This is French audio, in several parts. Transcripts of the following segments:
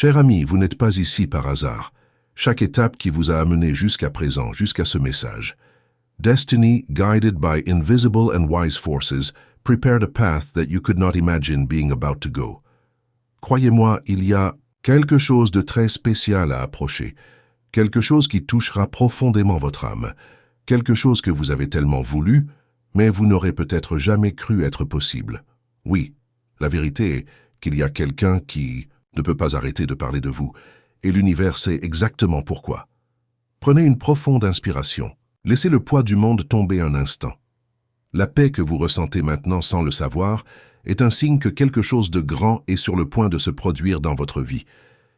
Cher ami, vous n'êtes pas ici par hasard. Chaque étape qui vous a amené jusqu'à présent, jusqu'à ce message. Destiny, guided by invisible and wise forces, prepared a path that you could not imagine being about to go. Croyez-moi, il y a quelque chose de très spécial à approcher, quelque chose qui touchera profondément votre âme, quelque chose que vous avez tellement voulu, mais vous n'aurez peut-être jamais cru être possible. Oui, la vérité est qu'il y a quelqu'un qui ne peut pas arrêter de parler de vous, et l'univers sait exactement pourquoi. Prenez une profonde inspiration. Laissez le poids du monde tomber un instant. La paix que vous ressentez maintenant sans le savoir est un signe que quelque chose de grand est sur le point de se produire dans votre vie.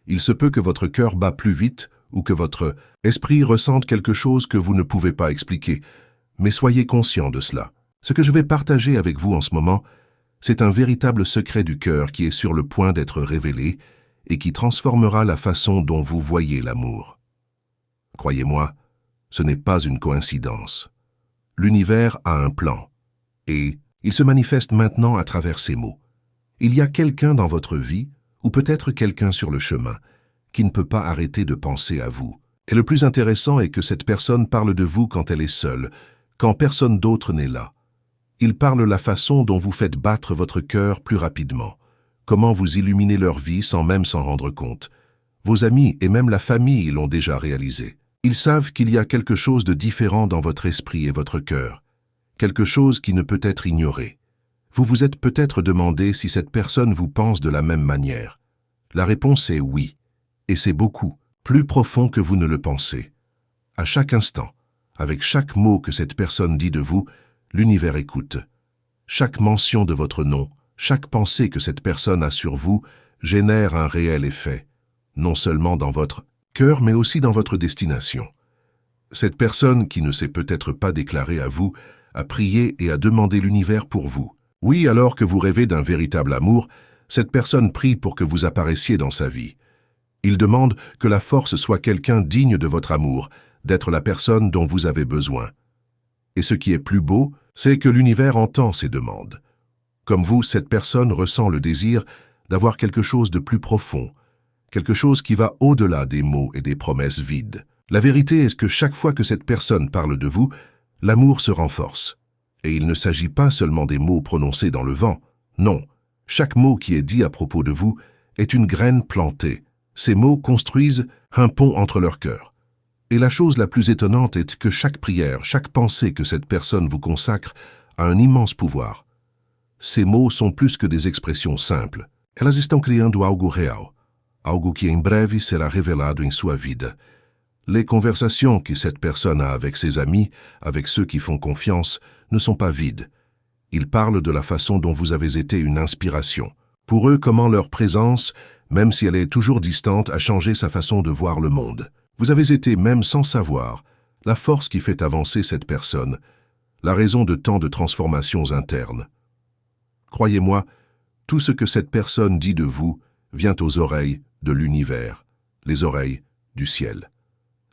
Il se peut que votre cœur bat plus vite ou que votre esprit ressente quelque chose que vous ne pouvez pas expliquer, mais soyez conscient de cela. Ce que je vais partager avec vous en ce moment, c'est un véritable secret du cœur qui est sur le point d'être révélé et qui transformera la façon dont vous voyez l'amour. Croyez-moi, ce n'est pas une coïncidence. L'univers a un plan, et il se manifeste maintenant à travers ces mots. Il y a quelqu'un dans votre vie, ou peut-être quelqu'un sur le chemin, qui ne peut pas arrêter de penser à vous. Et le plus intéressant est que cette personne parle de vous quand elle est seule, quand personne d'autre n'est là. Il parle la façon dont vous faites battre votre cœur plus rapidement, comment vous illuminez leur vie sans même s'en rendre compte. Vos amis et même la famille l'ont déjà réalisé. Ils savent qu'il y a quelque chose de différent dans votre esprit et votre cœur, quelque chose qui ne peut être ignoré. Vous vous êtes peut-être demandé si cette personne vous pense de la même manière. La réponse est oui, et c'est beaucoup, plus profond que vous ne le pensez. À chaque instant, avec chaque mot que cette personne dit de vous, l'univers écoute. Chaque mention de votre nom, chaque pensée que cette personne a sur vous génère un réel effet, non seulement dans votre cœur, mais aussi dans votre destination. Cette personne, qui ne s'est peut-être pas déclarée à vous, a prié et a demandé l'univers pour vous. Oui, alors que vous rêvez d'un véritable amour, cette personne prie pour que vous apparaissiez dans sa vie. Il demande que la force soit quelqu'un digne de votre amour, d'être la personne dont vous avez besoin. Et ce qui est plus beau, c'est que l'univers entend ces demandes. Comme vous, cette personne ressent le désir d'avoir quelque chose de plus profond, quelque chose qui va au-delà des mots et des promesses vides. La vérité est que chaque fois que cette personne parle de vous, l'amour se renforce. Et il ne s'agit pas seulement des mots prononcés dans le vent. Non, chaque mot qui est dit à propos de vous est une graine plantée. Ces mots construisent un pont entre leurs cœurs. Et la chose la plus étonnante est que chaque prière, chaque pensée que cette personne vous consacre a un immense pouvoir. Ces mots sont plus que des expressions simples. Elas estão criando algo real, algo que em breve será revelado em sua vida. Les conversations que cette personne a avec ses amis, avec ceux qui font confiance, ne sont pas vides. Ils parlent de la façon dont vous avez été une inspiration. Pour eux, comment leur présence, même si elle est toujours distante, a changé sa façon de voir le monde. Vous avez été, même sans savoir, la force qui fait avancer cette personne, la raison de tant de transformations internes. Croyez-moi, tout ce que cette personne dit de vous vient aux oreilles de l'univers, les oreilles du ciel.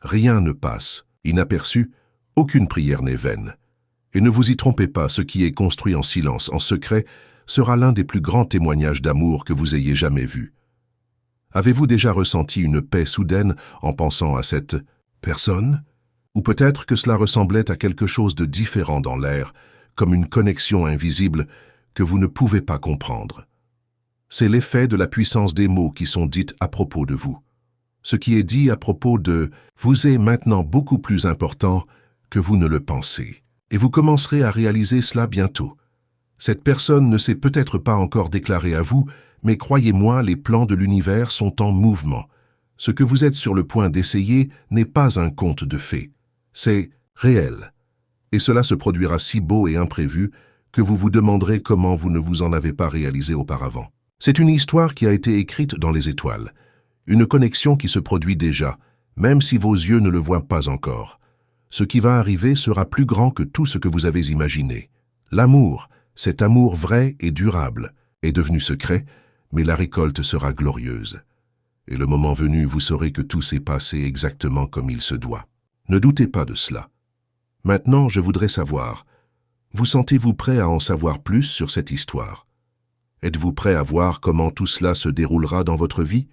Rien ne passe inaperçu, aucune prière n'est vaine. Et ne vous y trompez pas, ce qui est construit en silence, en secret, sera l'un des plus grands témoignages d'amour que vous ayez jamais vus. Avez-vous déjà ressenti une paix soudaine en pensant à cette personne? Ou peut-être que cela ressemblait à quelque chose de différent dans l'air, comme une connexion invisible que vous ne pouvez pas comprendre. C'est l'effet de la puissance des mots qui sont dits à propos de vous. Ce qui est dit à propos de vous est maintenant beaucoup plus important que vous ne le pensez. Et vous commencerez à réaliser cela bientôt. Cette personne ne s'est peut-être pas encore déclarée à vous, mais croyez-moi, les plans de l'univers sont en mouvement. Ce que vous êtes sur le point d'essayer n'est pas un conte de fées. C'est réel. Et cela se produira si beau et imprévu que vous vous demanderez comment vous ne vous en avez pas réalisé auparavant. C'est une histoire qui a été écrite dans les étoiles. Une connexion qui se produit déjà, même si vos yeux ne le voient pas encore. Ce qui va arriver sera plus grand que tout ce que vous avez imaginé. L'amour, cet amour vrai et durable, est devenu secret, mais la récolte sera glorieuse. Et le moment venu, vous saurez que tout s'est passé exactement comme il se doit. Ne doutez pas de cela. Maintenant, je voudrais savoir, vous sentez-vous prêt à en savoir plus sur cette histoire? Êtes-vous prêt à voir comment tout cela se déroulera dans votre vie?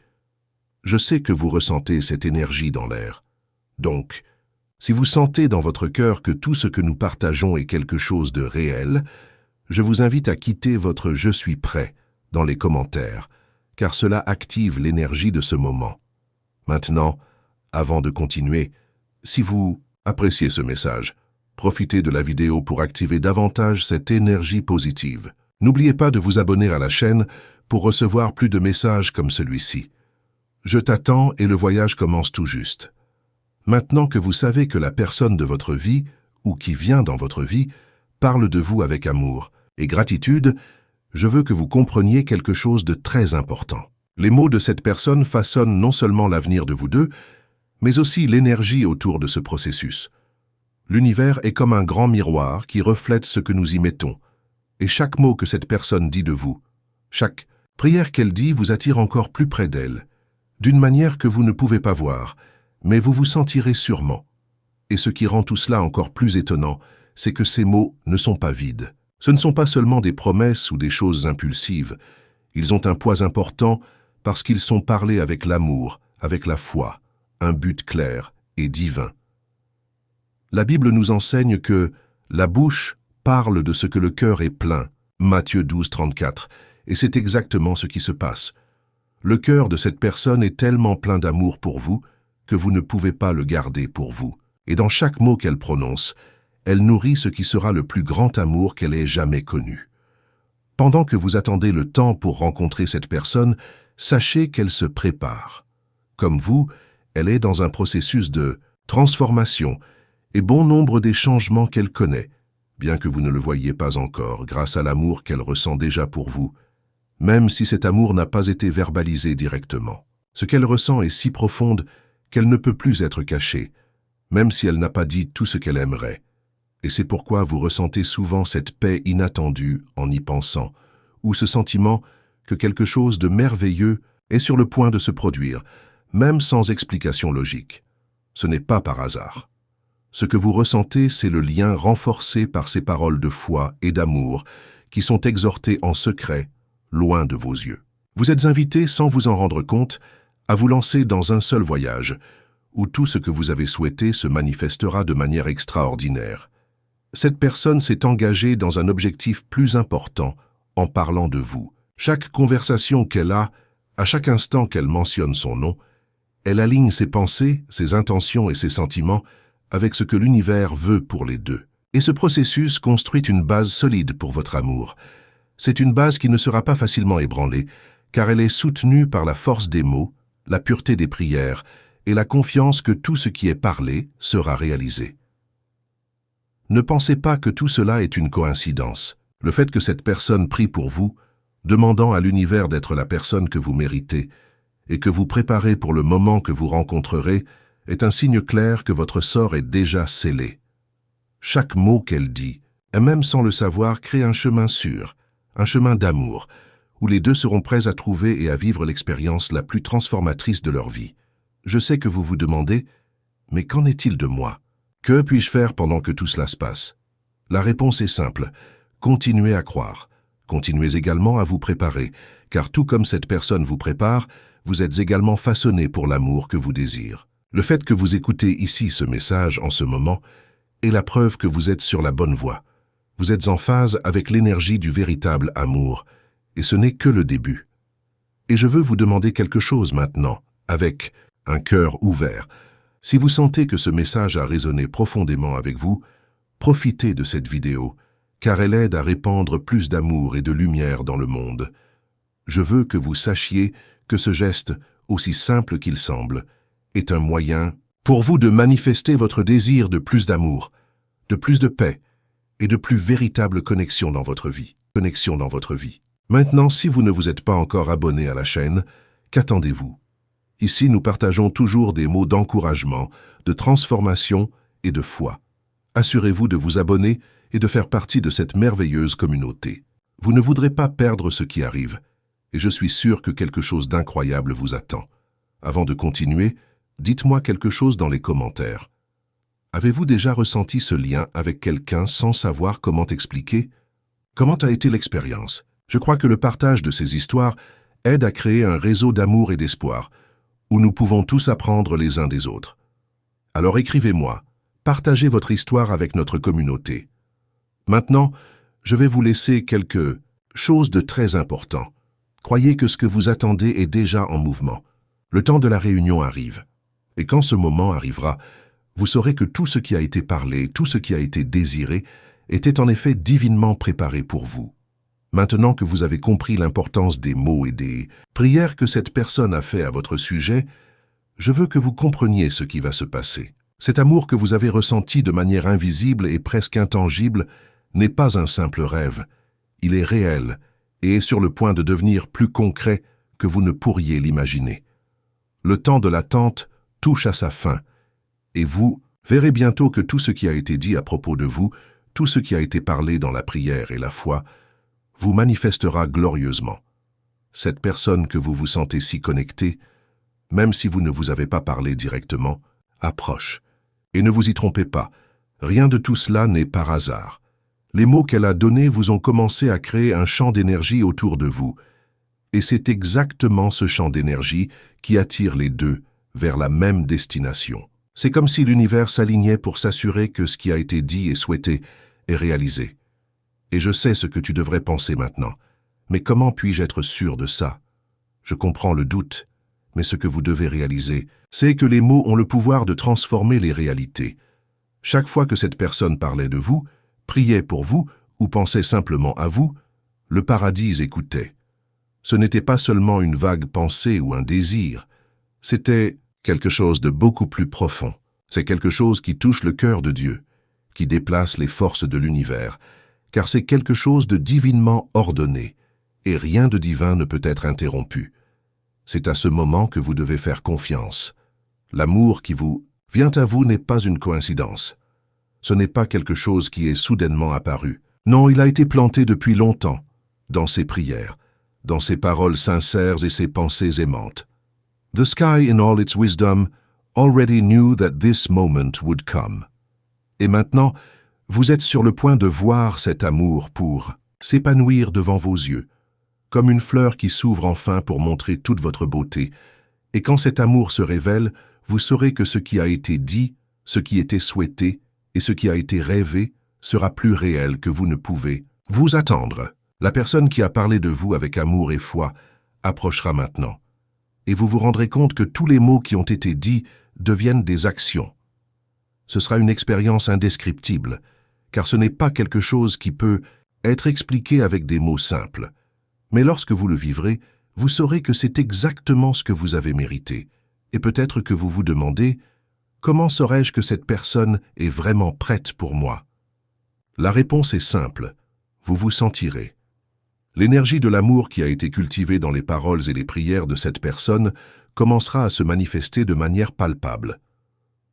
Je sais que vous ressentez cette énergie dans l'air. Donc, si vous sentez dans votre cœur que tout ce que nous partageons est quelque chose de réel, je vous invite à quitter votre « je suis prêt » dans les commentaires, car cela active l'énergie de ce moment. Maintenant, avant de continuer, si vous appréciez ce message, profitez de la vidéo pour activer davantage cette énergie positive. N'oubliez pas de vous abonner à la chaîne pour recevoir plus de messages comme celui-ci. Je t'attends et le voyage commence tout juste. Maintenant que vous savez que la personne de votre vie, ou qui vient dans votre vie, parle de vous avec amour et gratitude, je veux que vous compreniez quelque chose de très important. Les mots de cette personne façonnent non seulement l'avenir de vous deux, mais aussi l'énergie autour de ce processus. L'univers est comme un grand miroir qui reflète ce que nous y mettons, et chaque mot que cette personne dit de vous, chaque prière qu'elle dit vous attire encore plus près d'elle, d'une manière que vous ne pouvez pas voir, mais vous vous sentirez sûrement. Et ce qui rend tout cela encore plus étonnant, c'est que ces mots ne sont pas vides. Ce ne sont pas seulement des promesses ou des choses impulsives. Ils ont un poids important parce qu'ils sont parlés avec l'amour, avec la foi, un but clair et divin. La Bible nous enseigne que la bouche parle de ce que le cœur est plein, Matthieu 12, 34, et c'est exactement ce qui se passe. Le cœur de cette personne est tellement plein d'amour pour vous que vous ne pouvez pas le garder pour vous. Et dans chaque mot qu'elle prononce, elle nourrit ce qui sera le plus grand amour qu'elle ait jamais connu. Pendant que vous attendez le temps pour rencontrer cette personne, sachez qu'elle se prépare. Comme vous, elle est dans un processus de transformation et bon nombre des changements qu'elle connaît, bien que vous ne le voyiez pas encore, grâce à l'amour qu'elle ressent déjà pour vous, même si cet amour n'a pas été verbalisé directement. Ce qu'elle ressent est si profonde qu'elle ne peut plus être cachée, même si elle n'a pas dit tout ce qu'elle aimerait. Et c'est pourquoi vous ressentez souvent cette paix inattendue en y pensant, ou ce sentiment que quelque chose de merveilleux est sur le point de se produire, même sans explication logique. Ce n'est pas par hasard. Ce que vous ressentez, c'est le lien renforcé par ces paroles de foi et d'amour qui sont exhortées en secret, loin de vos yeux. Vous êtes invité, sans vous en rendre compte, à vous lancer dans un seul voyage, où tout ce que vous avez souhaité se manifestera de manière extraordinaire. Cette personne s'est engagée dans un objectif plus important en parlant de vous. Chaque conversation qu'elle a, à chaque instant qu'elle mentionne son nom, elle aligne ses pensées, ses intentions et ses sentiments avec ce que l'univers veut pour les deux. Et ce processus construit une base solide pour votre amour. C'est une base qui ne sera pas facilement ébranlée, car elle est soutenue par la force des mots, la pureté des prières et la confiance que tout ce qui est parlé sera réalisé. Ne pensez pas que tout cela est une coïncidence. Le fait que cette personne prie pour vous, demandant à l'univers d'être la personne que vous méritez, et que vous préparez pour le moment que vous rencontrerez, est un signe clair que votre sort est déjà scellé. Chaque mot qu'elle dit, et même sans le savoir, crée un chemin sûr, un chemin d'amour, où les deux seront prêts à trouver et à vivre l'expérience la plus transformatrice de leur vie. Je sais que vous vous demandez, mais qu'en est-il de moi? Que puis-je faire pendant que tout cela se passe? La réponse est simple, continuez à croire. Continuez également à vous préparer, car tout comme cette personne vous prépare, vous êtes également façonné pour l'amour que vous désirez. Le fait que vous écoutez ici ce message en ce moment est la preuve que vous êtes sur la bonne voie. Vous êtes en phase avec l'énergie du véritable amour, et ce n'est que le début. Et je veux vous demander quelque chose maintenant, avec un cœur ouvert. Si vous sentez que ce message a résonné profondément avec vous, profitez de cette vidéo, car elle aide à répandre plus d'amour et de lumière dans le monde. Je veux que vous sachiez que ce geste, aussi simple qu'il semble, est un moyen pour vous de manifester votre désir de plus d'amour, de plus de paix et de plus véritable connexion dans votre vie. Maintenant, si vous ne vous êtes pas encore abonné à la chaîne, qu'attendez-vous? Ici, nous partageons toujours des mots d'encouragement, de transformation et de foi. Assurez-vous de vous abonner et de faire partie de cette merveilleuse communauté. Vous ne voudrez pas perdre ce qui arrive, et je suis sûr que quelque chose d'incroyable vous attend. Avant de continuer, dites-moi quelque chose dans les commentaires. Avez-vous déjà ressenti ce lien avec quelqu'un sans savoir comment expliquer? Comment a été l'expérience? Je crois que le partage de ces histoires aide à créer un réseau d'amour et d'espoir, où nous pouvons tous apprendre les uns des autres. Alors écrivez-moi, partagez votre histoire avec notre communauté. Maintenant, je vais vous laisser quelque chose de très important. Croyez que ce que vous attendez est déjà en mouvement. Le temps de la réunion arrive. Et quand ce moment arrivera, vous saurez que tout ce qui a été parlé, tout ce qui a été désiré, était en effet divinement préparé pour vous. Maintenant que vous avez compris l'importance des mots et des prières que cette personne a fait à votre sujet, je veux que vous compreniez ce qui va se passer. Cet amour que vous avez ressenti de manière invisible et presque intangible n'est pas un simple rêve. Il est réel et est sur le point de devenir plus concret que vous ne pourriez l'imaginer. Le temps de l'attente touche à sa fin, et vous verrez bientôt que tout ce qui a été dit à propos de vous, tout ce qui a été parlé dans la prière et la foi, vous manifestera glorieusement. Cette personne que vous vous sentez si connecté, même si vous ne vous avez pas parlé directement, approche. Et ne vous y trompez pas, rien de tout cela n'est par hasard. Les mots qu'elle a donnés vous ont commencé à créer un champ d'énergie autour de vous, et c'est exactement ce champ d'énergie qui attire les deux vers la même destination. C'est comme si l'univers s'alignait pour s'assurer que ce qui a été dit et souhaité est réalisé. Et je sais ce que tu devrais penser maintenant. Mais comment puis-je être sûr de ça? Je comprends le doute, mais ce que vous devez réaliser, c'est que les mots ont le pouvoir de transformer les réalités. Chaque fois que cette personne parlait de vous, priait pour vous ou pensait simplement à vous, le paradis écoutait. Ce n'était pas seulement une vague pensée ou un désir, c'était quelque chose de beaucoup plus profond. C'est quelque chose qui touche le cœur de Dieu, qui déplace les forces de l'univers, car c'est quelque chose de divinement ordonné, et rien de divin ne peut être interrompu. C'est à ce moment que vous devez faire confiance. L'amour qui vous vient à vous n'est pas une coïncidence. Ce n'est pas quelque chose qui est soudainement apparu. Non, il a été planté depuis longtemps, dans ses prières, dans ses paroles sincères et ses pensées aimantes. The sky in all its wisdom already knew that this moment would come. Et maintenant, vous êtes sur le point de voir cet amour pour s'épanouir devant vos yeux, comme une fleur qui s'ouvre enfin pour montrer toute votre beauté. Et quand cet amour se révèle, vous saurez que ce qui a été dit, ce qui était souhaité et ce qui a été rêvé sera plus réel que vous ne pouvez vous attendre. La personne qui a parlé de vous avec amour et foi approchera maintenant. Et vous vous rendrez compte que tous les mots qui ont été dits deviennent des actions. Ce sera une expérience indescriptible, car ce n'est pas quelque chose qui peut être expliqué avec des mots simples. Mais lorsque vous le vivrez, vous saurez que c'est exactement ce que vous avez mérité. Et peut-être que vous vous demandez « Comment saurais-je que cette personne est vraiment prête pour moi ?» La réponse est simple, vous vous sentirez. L'énergie de l'amour qui a été cultivée dans les paroles et les prières de cette personne commencera à se manifester de manière palpable.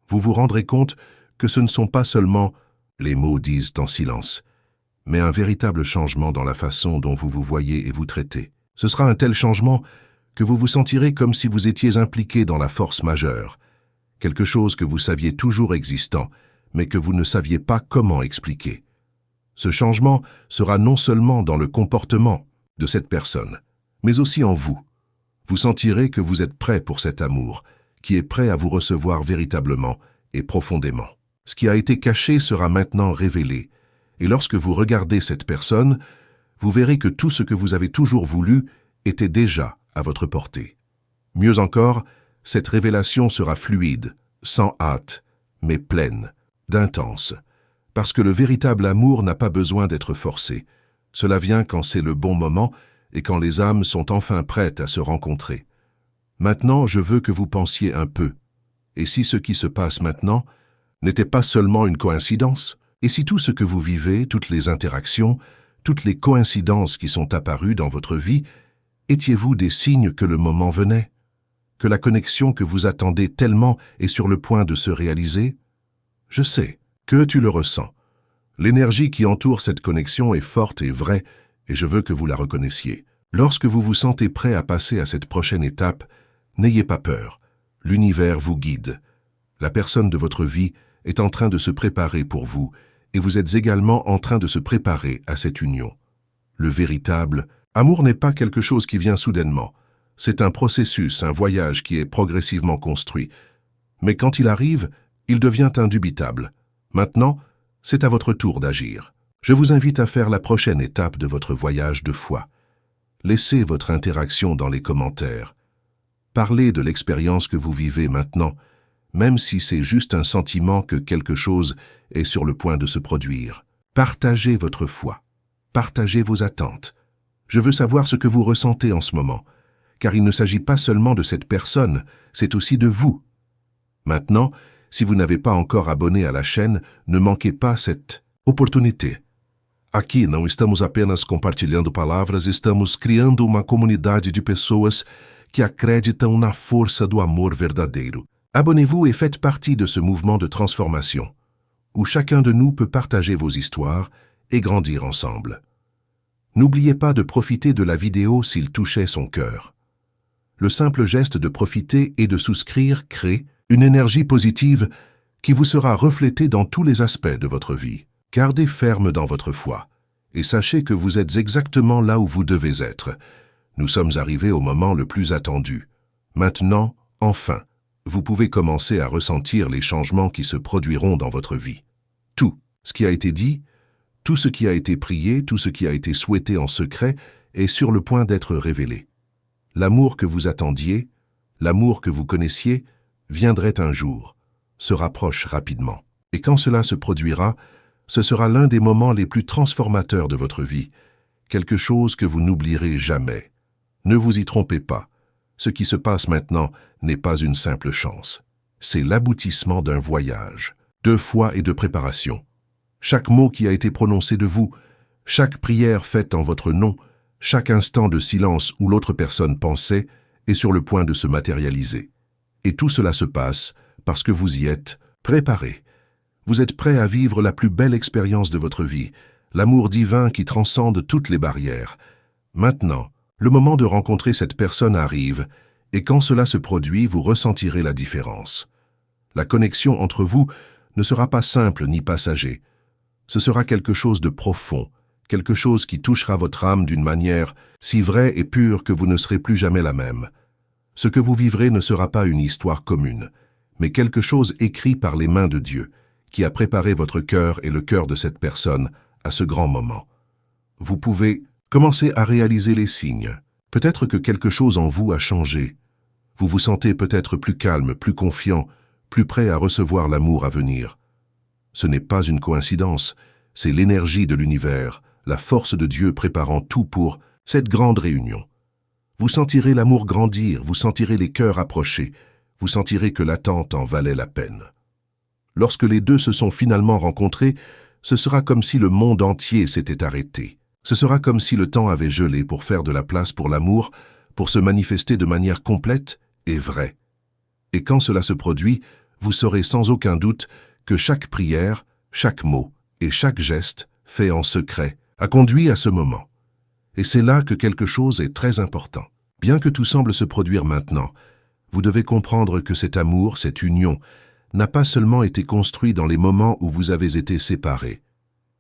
Vous vous rendrez compte que ce ne sont pas seulement « les mots disent en silence », mais un véritable changement dans la façon dont vous vous voyez et vous traitez. Ce sera un tel changement que vous vous sentirez comme si vous étiez impliqué dans la force majeure, quelque chose que vous saviez toujours existant, mais que vous ne saviez pas comment expliquer. Ce changement sera non seulement dans le comportement de cette personne, mais aussi en vous. Vous sentirez que vous êtes prêt pour cet amour, qui est prêt à vous recevoir véritablement et profondément. Ce qui a été caché sera maintenant révélé, et lorsque vous regardez cette personne, vous verrez que tout ce que vous avez toujours voulu était déjà à votre portée. Mieux encore, cette révélation sera fluide, sans hâte, mais pleine, d'intense, parce que le véritable amour n'a pas besoin d'être forcé. Cela vient quand c'est le bon moment et quand les âmes sont enfin prêtes à se rencontrer. Maintenant, je veux que vous pensiez un peu. Et si ce qui se passe maintenant n'était pas seulement une coïncidence? Et si tout ce que vous vivez, toutes les interactions, toutes les coïncidences qui sont apparues dans votre vie, étiez-vous des signes que le moment venait? Que la connexion que vous attendez tellement est sur le point de se réaliser? Je sais que tu le ressens. L'énergie qui entoure cette connexion est forte et vraie, et je veux que vous la reconnaissiez. Lorsque vous vous sentez prêt à passer à cette prochaine étape, n'ayez pas peur. L'univers vous guide. La personne de votre vie est en train de se préparer pour vous, et vous êtes également en train de se préparer à cette union. Le véritable amour n'est pas quelque chose qui vient soudainement. C'est un processus, un voyage qui est progressivement construit. Mais quand il arrive, il devient indubitable. Maintenant, c'est à votre tour d'agir. Je vous invite à faire la prochaine étape de votre voyage de foi. Laissez votre interaction dans les commentaires. Parlez de l'expérience que vous vivez maintenant, même si c'est juste un sentiment que quelque chose est sur le point de se produire. Partagez votre foi. Partagez vos attentes. Je veux savoir ce que vous ressentez en ce moment, car il ne s'agit pas seulement de cette personne, c'est aussi de vous. Maintenant, si vous n'avez pas encore abonné à la chaîne, ne manquez pas cette opportunité. Aqui não estamos apenas compartilhando palavras, estamos criando uma comunidade de pessoas que acreditam na força do amor verdadeiro. Abonnez-vous et faites partie de ce mouvement de transformation, où chacun de nous peut partager vos histoires et grandir ensemble. N'oubliez pas de profiter de la vidéo s'il touchait son cœur. Le simple geste de profiter et de souscrire crée une énergie positive qui vous sera reflétée dans tous les aspects de votre vie. Gardez ferme dans votre foi et sachez que vous êtes exactement là où vous devez être. Nous sommes arrivés au moment le plus attendu. Maintenant, enfin, vous pouvez commencer à ressentir les changements qui se produiront dans votre vie. Tout ce qui a été dit, tout ce qui a été prié, tout ce qui a été souhaité en secret est sur le point d'être révélé. L'amour que vous attendiez, l'amour que vous connaissiez, viendrait un jour, se rapproche rapidement. Et quand cela se produira, ce sera l'un des moments les plus transformateurs de votre vie, quelque chose que vous n'oublierez jamais. Ne vous y trompez pas, ce qui se passe maintenant n'est pas une simple chance. C'est l'aboutissement d'un voyage, de foi et de préparation. Chaque mot qui a été prononcé de vous, chaque prière faite en votre nom, chaque instant de silence où l'autre personne pensait est sur le point de se matérialiser. Et tout cela se passe parce que vous y êtes préparé. Vous êtes prêt à vivre la plus belle expérience de votre vie, l'amour divin qui transcende toutes les barrières. Maintenant, le moment de rencontrer cette personne arrive, et quand cela se produit, vous ressentirez la différence. La connexion entre vous ne sera pas simple ni passager. Ce sera quelque chose de profond, quelque chose qui touchera votre âme d'une manière si vraie et pure que vous ne serez plus jamais la même. Ce que vous vivrez ne sera pas une histoire commune, mais quelque chose écrit par les mains de Dieu, qui a préparé votre cœur et le cœur de cette personne à ce grand moment. Vous pouvez commencer à réaliser les signes. Peut-être que quelque chose en vous a changé. Vous vous sentez peut-être plus calme, plus confiant, plus prêt à recevoir l'amour à venir. Ce n'est pas une coïncidence, c'est l'énergie de l'univers, la force de Dieu préparant tout pour cette grande réunion. Vous sentirez l'amour grandir, vous sentirez les cœurs approcher, vous sentirez que l'attente en valait la peine. Lorsque les deux se sont finalement rencontrés, ce sera comme si le monde entier s'était arrêté. Ce sera comme si le temps avait gelé pour faire de la place pour l'amour, pour se manifester de manière complète et vraie. Et quand cela se produit, vous saurez sans aucun doute que chaque prière, chaque mot et chaque geste fait en secret a conduit à ce moment. Et c'est là que quelque chose est très important. Bien que tout semble se produire maintenant, vous devez comprendre que cet amour, cette union, n'a pas seulement été construit dans les moments où vous avez été séparés.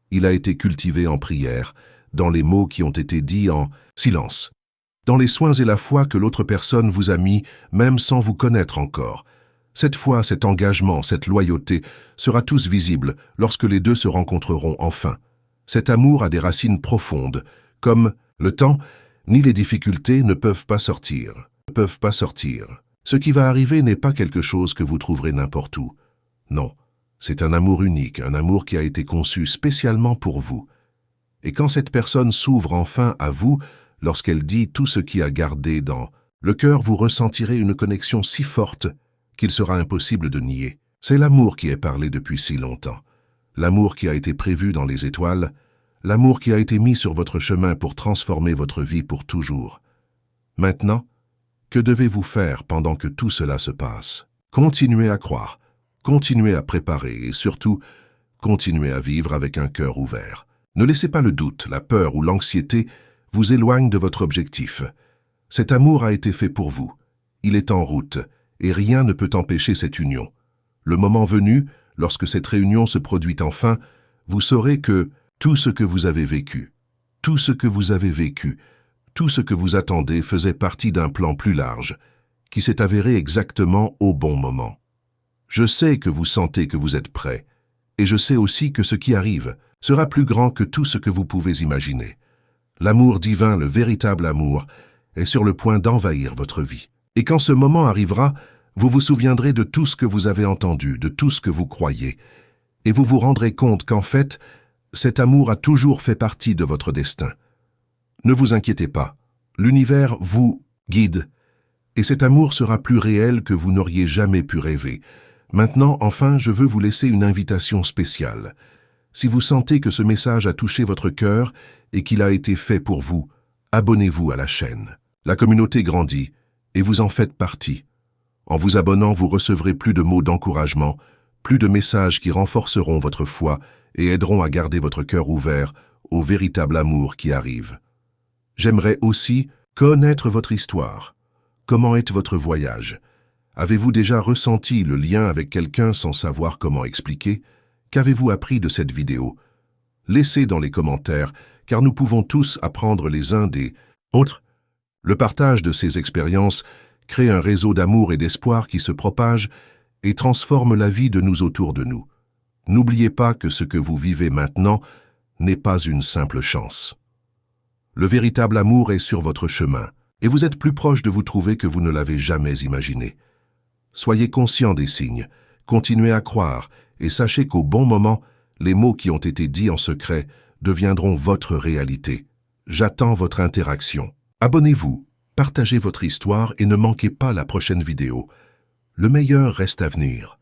Il a été cultivé en prière, dans les mots qui ont été dits en silence, dans les soins et la foi que l'autre personne vous a mis, même sans vous connaître encore. Cette foi, cet engagement, cette loyauté sera tous visible lorsque les deux se rencontreront enfin. Cet amour a des racines profondes, comme le temps, ni les difficultés ne peuvent pas sortir. Ce qui va arriver n'est pas quelque chose que vous trouverez n'importe où. Non, c'est un amour unique, un amour qui a été conçu spécialement pour vous. Et quand cette personne s'ouvre enfin à vous, lorsqu'elle dit tout ce qui a gardé dans le cœur, vous ressentirez une connexion si forte qu'il sera impossible de nier. C'est l'amour qui est parlé depuis si longtemps, l'amour qui a été prévu dans les étoiles, l'amour qui a été mis sur votre chemin pour transformer votre vie pour toujours. Maintenant, que devez-vous faire pendant que tout cela se passe? Continuez à croire, continuez à préparer et surtout, continuez à vivre avec un cœur ouvert. Ne laissez pas le doute, la peur ou l'anxiété vous éloignent de votre objectif. Cet amour a été fait pour vous. Il est en route et rien ne peut empêcher cette union. Le moment venu, lorsque cette réunion se produit enfin, vous saurez que tout ce que vous avez vécu, tout ce que vous attendez faisait partie d'un plan plus large, qui s'est avéré exactement au bon moment. Je sais que vous sentez que vous êtes prêt, et je sais aussi que ce qui arrive sera plus grand que tout ce que vous pouvez imaginer. L'amour divin, le véritable amour, est sur le point d'envahir votre vie. Et quand ce moment arrivera, vous vous souviendrez de tout ce que vous avez entendu, de tout ce que vous croyez, et vous vous rendrez compte qu'en fait, cet amour a toujours fait partie de votre destin. Ne vous inquiétez pas, l'univers vous guide, et cet amour sera plus réel que vous n'auriez jamais pu rêver. Maintenant, enfin, je veux vous laisser une invitation spéciale. Si vous sentez que ce message a touché votre cœur et qu'il a été fait pour vous, abonnez-vous à la chaîne. La communauté grandit, et vous en faites partie. En vous abonnant, vous recevrez plus de mots d'encouragement, plus de messages qui renforceront votre foi et aideront à garder votre cœur ouvert au véritable amour qui arrive. J'aimerais aussi connaître votre histoire. Comment est votre voyage? Avez-vous déjà ressenti le lien avec quelqu'un sans savoir comment expliquer? Qu'avez-vous appris de cette vidéo? Laissez dans les commentaires, car nous pouvons tous apprendre les uns des autres. Le partage de ces expériences crée un réseau d'amour et d'espoir qui se propage et transforme la vie de nous autour de nous. N'oubliez pas que ce que vous vivez maintenant n'est pas une simple chance. Le véritable amour est sur votre chemin, et vous êtes plus proche de vous trouver que vous ne l'avez jamais imaginé. Soyez conscient des signes, continuez à croire, et sachez qu'au bon moment, les mots qui ont été dits en secret deviendront votre réalité. J'attends votre interaction. Abonnez-vous, partagez votre histoire et ne manquez pas la prochaine vidéo. Le meilleur reste à venir.